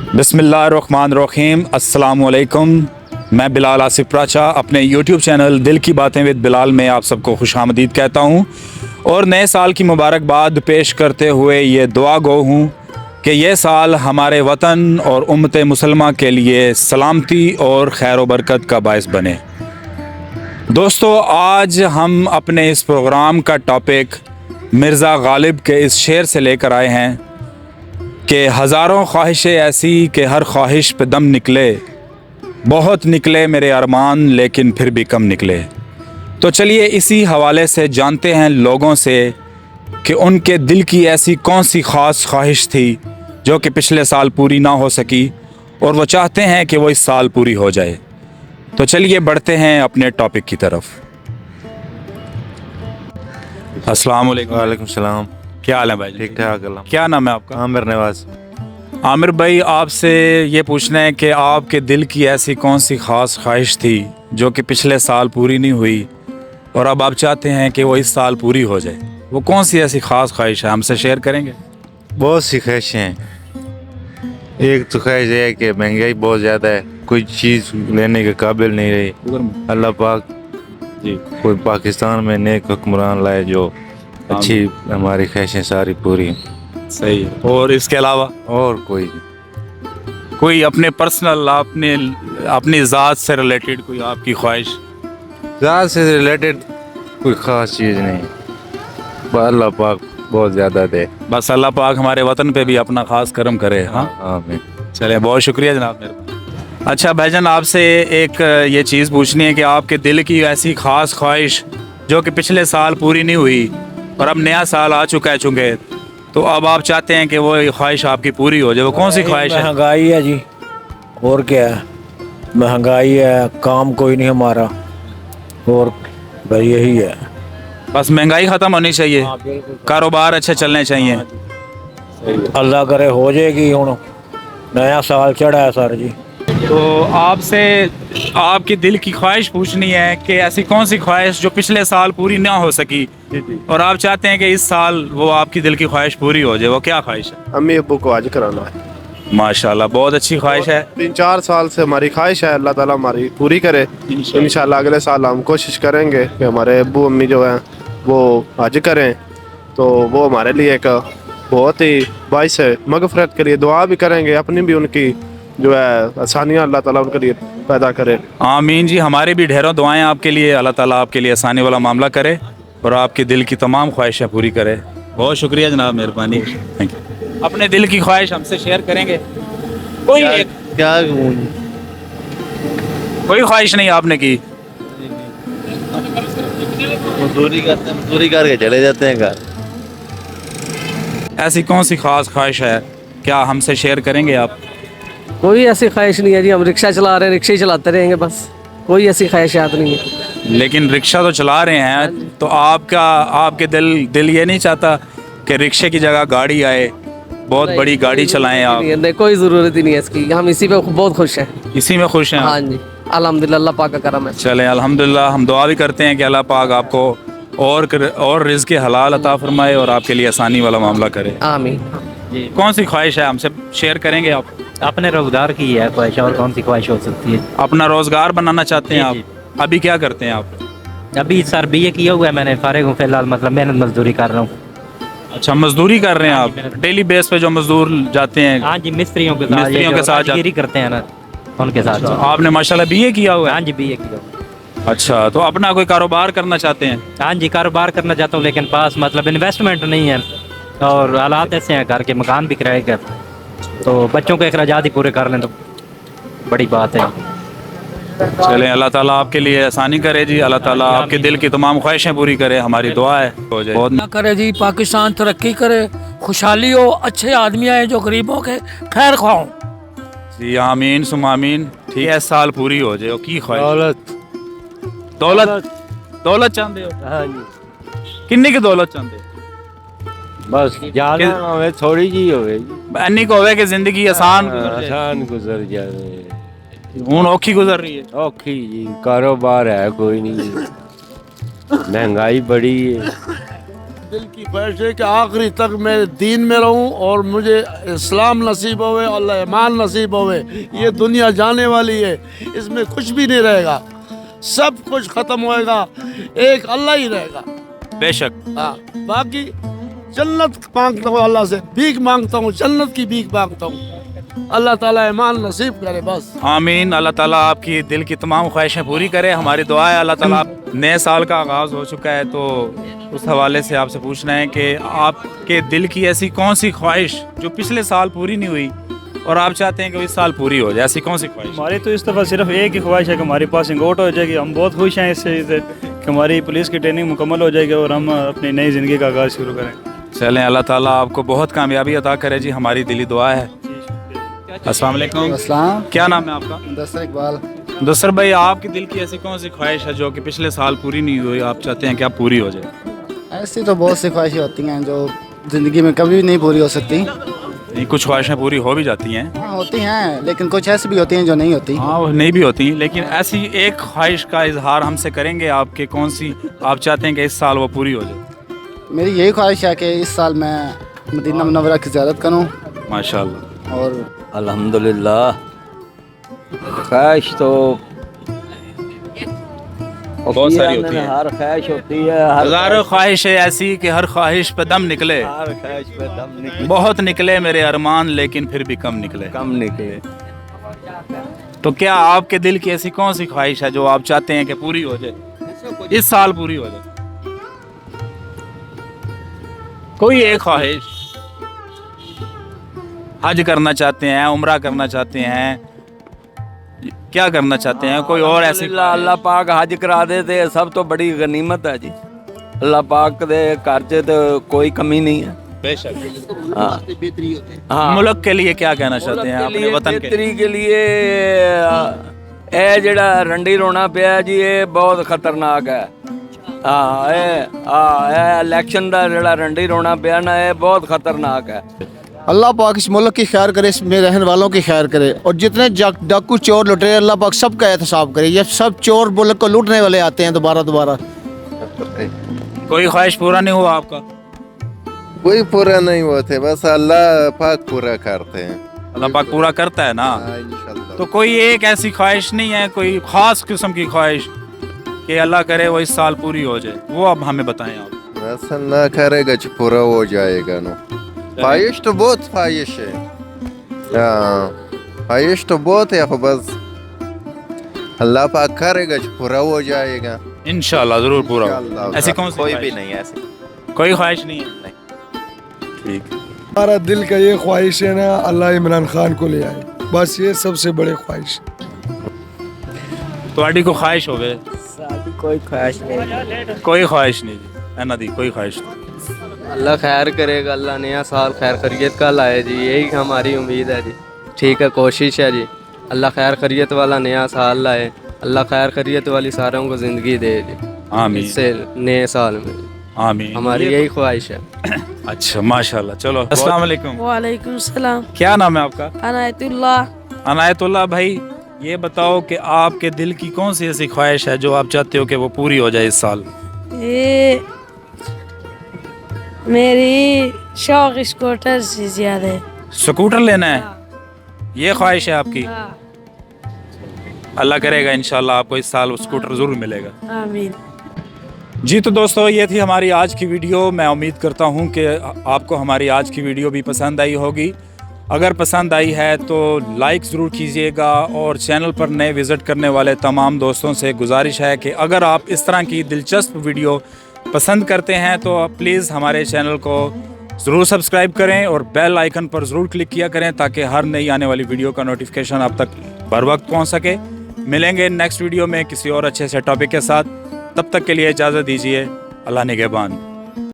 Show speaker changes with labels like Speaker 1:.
Speaker 1: बिस्मिल्लाहिर्रहमानिर्रहीम, अस्सलाम वालेकुम। मैं बिलाल आसिफ प्राचा अपने यूट्यूब चैनल दिल की बातें विद बिलाल में आप सबको खुशामदीद कहता हूँ और नए साल की मुबारकबाद पेश करते हुए ये दुआ गो हूँ कि ये साल हमारे वतन और उम्मत मुसलमा के लिए सलामती और खैर व बरकत का बायस बने। दोस्तों, आज हम अपने इस प्रोग्राम का टॉपिक मिर्ज़ा गालिब के इस शेर से लेकर आए हैं कि हज़ारों ख्वाहिशें ऐसी कि हर ख्वाहिश पे दम निकले, बहुत निकले मेरे अरमान लेकिन फिर भी कम निकले। तो चलिए इसी हवाले से जानते हैं लोगों से कि उनके दिल की ऐसी कौन सी ख़ास ख्वाहिश थी जो कि पिछले साल पूरी ना हो सकी और वो चाहते हैं कि वो इस साल पूरी हो जाए। तो चलिए बढ़ते हैं अपने टॉपिक की तरफ। अस्सलाम वालेकुम।
Speaker 2: वालेकुम सलाम।
Speaker 1: क्या हाल है भाई?
Speaker 2: ठीक ठाक अल्लाह।
Speaker 1: क्या नाम है आपका?
Speaker 2: आमिर नवाज।
Speaker 1: आमिर भाई, आपसे ये पूछना है कि आपके दिल की ऐसी कौन सी ख़ास ख्वाहिश थी जो कि पिछले साल पूरी नहीं हुई और अब आप चाहते हैं कि वो इस साल पूरी हो जाए। वो कौन सी ऐसी ख़ास ख्वाहिश है, हमसे शेयर करेंगे?
Speaker 2: बहुत सी ख्वाहिशें हैं। एक तो ख्वाहिश है कि महंगाई बहुत ज़्यादा है, कोई चीज़ लेने के काबिल नहीं रही। अल्लाह पाक
Speaker 1: जी
Speaker 2: कोई पाकिस्तान में नेक हुक्मरान लाए जो अच्छी हमारी ख्वाहिशें सारी पूरी।
Speaker 1: सही है। और इसके अलावा
Speaker 2: और
Speaker 1: कोई अपने पर्सनल अपनी ज़ात से रिलेटेड कोई आपकी ख्वाहिश?
Speaker 2: ज़ात से रिलेटेड कोई ख़ास चीज़ नहीं, बस अल्लाह पाक बहुत ज़्यादा दे।
Speaker 1: बस अल्लाह पाक हमारे वतन पे भी अपना ख़ास करम करे। हाँ,
Speaker 2: आमीन।
Speaker 1: चले, बहुत शुक्रिया जनाब मेरे। अच्छा भाईजान, आपसे एक ये चीज़ पूछनी है कि आपके दिल की ऐसी ख़ास ख्वाहिश जो कि पिछले साल पूरी नहीं हुई और अब नया साल आ चुका है चूँकि, तो अब आप चाहते हैं कि वो ख्वाहिश आपकी पूरी हो जाए। वो कौन सी ख्वाहिश है?
Speaker 3: महंगाई है जी, और क्या है, महंगाई है, काम कोई नहीं हमारा, और भाई यही है।
Speaker 1: बस महंगाई ख़त्म होनी चाहिए, कारोबार अच्छे चलने चाहिए।
Speaker 3: अल्लाह करे हो जाएगी। हूँ नया साल चढ़ा है सर जी।
Speaker 1: तो आपसे आपके दिल की ख्वाहिश पूछनी है कि ऐसी कौन सी ख्वाहिश जो पिछले साल पूरी ना हो सकी और आप चाहते हैं कि इस साल वो आपकी दिल की ख्वाहिश पूरी हो जाए। वो क्या ख्वाहिश है?
Speaker 4: अम्मी अब्बू को हज कराना है।
Speaker 1: माशाल्लाह, बहुत अच्छी ख्वाहिश है।
Speaker 4: 3-4 साल से हमारी ख्वाहिश है, अल्लाह ताला हमारी पूरी करे इंशाल्लाह। अगले साल हम कोशिश करेंगे कि हमारे अब्बू अम्मी जो हैं वो हज करें, तो वो हमारे लिए एक बहुत ही बाइस है मगफरत के लिए दुआ भी करेंगे, अपनी भी उनकी जो है आसानियाँ अल्लाह ताला उनके लिए पैदा करे।
Speaker 1: आमीन जी, हमारे भी ढेरों दुआएं आपके लिए, अल्लाह ताला आपके लिए आसानी वाला मामला करे और आपके दिल की तमाम ख्वाहिशें पूरी करे। बहुत शुक्रिया जनाब, मेहरबानी। Thank you. अपने दिल की ख्वाहिश हमसे शेयर करेंगे? कोई
Speaker 2: क्या
Speaker 1: कोई ख्वाहिश नहीं आपने की?
Speaker 2: मजदूरी करते हैं, मजदूरी करके चले जाते हैं घर।
Speaker 1: ऐसी कौन सी खास ख्वाहिश है, क्या हमसे शेयर करेंगे आप?
Speaker 5: कोई ऐसी ख्वाहिश नहीं है जी, हम रिक्शा चला रहे हैं, रिक्शे ही चलाते रहेंगे बस, कोई ऐसी ख्वाहिशात नहीं है।
Speaker 1: लेकिन रिक्शा तो चला रहे हैं, तो आपके दिल ये नहीं चाहता कि रिक्शे की जगह गाड़ी आए, बहुत बड़ी गाड़ी चलाएं आप?
Speaker 5: नहीं, कोई ज़रूरत ही नहीं है इसकी, हम इसी पे बहुत खुश हैं।
Speaker 1: इसी में खुश हैं?
Speaker 5: हाँ जी, अल्हम्दुलिल्लाह, अल्लाह पाक का करम है।
Speaker 1: चलें, अल्हम्दुलिल्लाह। हम दुआ भी करते हैं कि अल्लाह पाक आपको और रिज़्क़ हलाल अता फरमाए और आपके लिए आसानी वाला मामला करे।
Speaker 5: आमीन।
Speaker 1: कौन सी ख्वाहिश है, हमसे शेयर करेंगे आप?
Speaker 6: अपने रोजगार की है ख्वाहिश, और कौन सी ख्वाहिश हो सकती है?
Speaker 1: अपना रोज़गार बनाना चाहते हैं
Speaker 6: जी,
Speaker 1: आप? अभी क्या करते हैं आप?
Speaker 6: अभी सर BA किया हुआ है मैंने, फारिग हूँ फिलहाल, मतलब मेहनत मजदूरी कर रहा हूँ।
Speaker 1: अच्छा, मजदूरी कर रहे हैं आप? डेली बेस पे जो मजदूर जाते हैं?
Speaker 6: हाँ जी, मिस्त्रियों के साथ राजगिरी करते हैं ना, उनके साथ।
Speaker 1: आपने माशाल्लाह BA किया हुआ है?
Speaker 6: हाँ जी, BA किया हुआ है।
Speaker 1: अच्छा, तो अपना कोई कारोबार करना चाहते हैं?
Speaker 6: हाँ जी, कारोबार करना चाहता हूँ, लेकिन पास मतलब इन्वेस्टमेंट नहीं है और हालात ऐसे हैं, घर के मकान बिक रहे हैं, तो बच्चों के अखराजात ही पूरे कर लें तो बड़ी बात है।
Speaker 1: चलें, अल्लाह ताला आपके लिए आसानी करे जी, अल्लाह ताला आपके दिल की तमाम ख्वाहिशें पूरी करे, हमारी दुआ है। हो जाए बहुत।
Speaker 7: ना करे जी, पाकिस्तान तरक्की करे, खुशहाली हो, अच्छे आदमी आए जो गरीबों के खैर ख्वाह
Speaker 1: जी, आमीन सुम आमीन। ठीक है, साल पूरी हो जाए। की ख्वाहिश? दौलत चाहते हो?
Speaker 3: हाँ जी,
Speaker 1: किन्नी की दौलत चाहते हो?
Speaker 3: बस ज़्यादा ना होवे, थोड़ी जी होवे,
Speaker 1: इन्नी को होवे कि जिंदगी आसान
Speaker 3: गुजर जाए।
Speaker 1: हूँ औखी गुजर रही है?
Speaker 3: औखी जी, कारोबार है कोई नहीं, महंगाई बड़ी है।
Speaker 8: دل کی خواہش ہے کہ آخری تک میں دین میں رہوں اور مجھے اسلام نصیب ہوئے، اللہ ایمان نصیب ہوئے. یہ دنیا جانے والی ہے، اس میں کچھ بھی نہیں رہے گا، سب کچھ ختم ہوئے گا، ایک اللہ ہی رہے گا.
Speaker 1: بے شک.
Speaker 8: ہاں باقی جنت مانگتا ہوں، اللہ سے بھیک مانگتا ہوں، جنت کی بھیک مانگتا ہوں. اللہ تعالیٰ ایمان نصیب کرے بس.
Speaker 1: آمین. اللہ تعالیٰ آپ کی دل کی تمام خواہشیں پوری کرے. ہماری دعا ہے اللہ تعالیٰ. نئے سال کا آغاز ہو چکا ہے تو اس حوالے سے آپ سے پوچھنا ہے کہ آپ کے دل کی ایسی کون سی خواہش جو پچھلے سال پوری نہیں ہوئی اور آپ چاہتے ہیں کہ اس سال پوری ہو جائے، ایسی کون سی خواہش؟
Speaker 9: ہماری تو اس دفعہ صرف ایک ہی خواہش ہے کہ ہماری پاسنگ آؤٹ ہو جائے گی. ہم بہت خوش ہیں اس چیز سے کہ ہماری پولیس کی ٹریننگ مکمل ہو جائے گی اور ہم اپنی نئی زندگی کا آغاز شروع کریں.
Speaker 1: چلیں اللہ تعالیٰ آپ کو بہت کامیابی عطا کرے جی، ہماری دلی دعا ہے. السلام علیکم.
Speaker 10: السلام.
Speaker 1: کیا نام ہے آپ کا؟
Speaker 10: دستر اقبال.
Speaker 1: دستر بھائی، آپ کے دل کی ایسی کون سی خواہش ہے جو کہ پچھلے سال پوری نہیں ہوئی، آپ چاہتے ہیں کہ آپ پوری ہو جائے؟
Speaker 10: ایسی تو بہت سی خواہشیں ہوتی ہیں جو زندگی میں کبھی نہیں پوری ہو سکتی.
Speaker 1: نہیں، کچھ خواہشیں پوری ہو بھی جاتی ہیں.
Speaker 10: ہاں ہوتی ہیں، لیکن کچھ ایسی بھی ہوتی ہیں جو نہیں ہوتی.
Speaker 1: ہاں وہ نہیں بھی ہوتی، لیکن ایسی ایک خواہش کا اظہار ہم سے کریں گے آپ کے، کون سی آپ چاہتے ہیں کہ اس سال وہ پوری ہو جائے؟
Speaker 10: میری یہی خواہش ہے کہ اس سال میں مدینہ منورہ کی زیارت کروں.
Speaker 1: ماشاء اللہ.
Speaker 10: اور
Speaker 3: الحمدللہ خواہش تو
Speaker 1: بہت ساری ہوتی ہے،
Speaker 3: ہر خواہش ہوتی ہے،
Speaker 1: ہزاروں خواہشیں ایسی کہ ہر خواہش پہ دم نکلے.
Speaker 3: ہر خواہش پہ دم نکلے،
Speaker 1: بہت نکلے میرے ارمان لیکن پھر بھی کم نکلے.
Speaker 3: کم نکلے.
Speaker 1: تو کیا آپ کے دل کی ایسی کون سی خواہش ہے جو آپ چاہتے ہیں کہ پوری ہو جائے، اس سال پوری ہو جائے؟ کوئی ایک خواہش. حج کرنا چاہتے ہیں، عمرہ کرنا چاہتے ہیں، کیا کرنا چاہتے ہیں؟ کوئی اور ایسی؟
Speaker 3: اللہ پاک حج کرا دے تے سب تو بڑی غنیمت ہے جی. اللہ پاک دے گھر چ تو کوئی کمی نہیں ہے.
Speaker 1: بے شک.
Speaker 3: ہاں
Speaker 1: ملک کے لیے کیا کہنا چاہتے ہیں، اپنے وطن کے؟
Speaker 3: بہتری کے لیے اے جڑا رنڈی رونا پیا جی، یہ بہت خطرناک ہے. ہاں اے الیکشن دا جڑا رنڈی رونا پیا نا، یہ بہت خطرناک ہے.
Speaker 10: اللہ پاک اس ملک کی خیر کرے، اس میں رہنے والوں کی خیر کرے، اور جتنے ڈاکو چور لٹے اللہ پاک سب کا احتساب کرے. یہ سب چور ملک کو لوٹنے والے آتے ہیں دوبارہ.
Speaker 1: کوئی خواہش پورا نہیں ہوا آپ کا؟
Speaker 2: کوئی پورا نہیں ہوتے، بس اللہ پاک پورا کرتے ہیں.
Speaker 1: اللہ پاک پورا کرتا ہے نا.
Speaker 2: انشاءاللہ.
Speaker 1: تو کوئی ایک ایسی خواہش نہیں ہے، کوئی خاص قسم کی خواہش کہ اللہ کرے وہ اس سال پوری ہو جائے، وہ اب ہمیں بتائیں آپ.
Speaker 2: ایسا نہ کرے گا جو پورا ہو جائے گا نا. خواہش تو بہت خواہش ہے، ہاں خواہش تو بہت ہے، بس اللہ پاک کرے گا جو پورا ہو جائے گا.
Speaker 1: انشاءاللہ ضرور پورا ہو.
Speaker 2: انشاءاللہ.
Speaker 1: ایسی کون سی
Speaker 2: کوئی
Speaker 1: خواہش؟
Speaker 2: بھی نہیں ایسی
Speaker 1: کوئی خواہش نہیں ہے. ٹھیک.
Speaker 11: ہمارا دل کا یہ خواہش ہے نا، اللہ عمران خان کو لے آئے، بس یہ سب سے بڑے خواہش.
Speaker 1: تواڈی کو خواہش ہوگی؟
Speaker 3: کوئی خواہش نہیں.
Speaker 1: کوئی خواہش نہیں جی. اینا دی کوئی خواہش نہیں.
Speaker 5: اللہ خیر کرے گا، اللہ نیا سال خیر خیریت کا لائے جی، یہی ہماری امید ہے جی. ٹھیک ہے، کوشش ہے جی. اللہ خیر خیریت والا نیا سال لائے، اللہ خیر خیریت والی ساروں کو زندگی دے جی.
Speaker 1: آمین.
Speaker 5: اس سے نئے سال میں
Speaker 1: آمین.
Speaker 5: ہماری یہی خواہش ہے.
Speaker 1: اچھا ماشاءاللہ. چلو السلام علیکم.
Speaker 12: وعلیکم السلام.
Speaker 1: کیا نام ہے آپ کا؟
Speaker 12: عنایت اللہ.
Speaker 1: عنایت اللہ بھائی، یہ بتاؤ کہ آپ کے دل کی کون سی ایسی خواہش ہے جو آپ چاہتے ہو کہ وہ پوری ہو جائے اس سال؟
Speaker 12: یہ میری شوق اسکوٹر سے زیادہ ہے.
Speaker 1: سکوٹر لینا ہے، یہ خواہش ہے آپ کی؟ اللہ کرے گا انشاءاللہ آپ کو اس سال سکوٹر ضرور ملے گا.
Speaker 12: آمین.
Speaker 1: جی تو دوستو، یہ تھی ہماری آج کی ویڈیو. میں امید کرتا ہوں کہ آپ کو ہماری آج کی ویڈیو بھی پسند آئی ہوگی. اگر پسند آئی ہے تو لائک ضرور کیجئے گا، اور چینل پر نئے وزٹ کرنے والے تمام دوستوں سے گزارش ہے کہ اگر آپ اس طرح کی دلچسپ ویڈیو پسند کرتے ہیں تو پلیز ہمارے چینل کو ضرور سبسکرائب کریں اور بیل آئیکن پر ضرور کلک کیا کریں تاکہ ہر نئی آنے والی ویڈیو کا نوٹیفیکیشن آپ تک بر وقت پہنچ سکے. ملیں گے نیکسٹ ویڈیو میں کسی اور اچھے سے ٹاپک کے ساتھ. تب تک کے لیے اجازت دیجیے. اللہ نگہبان.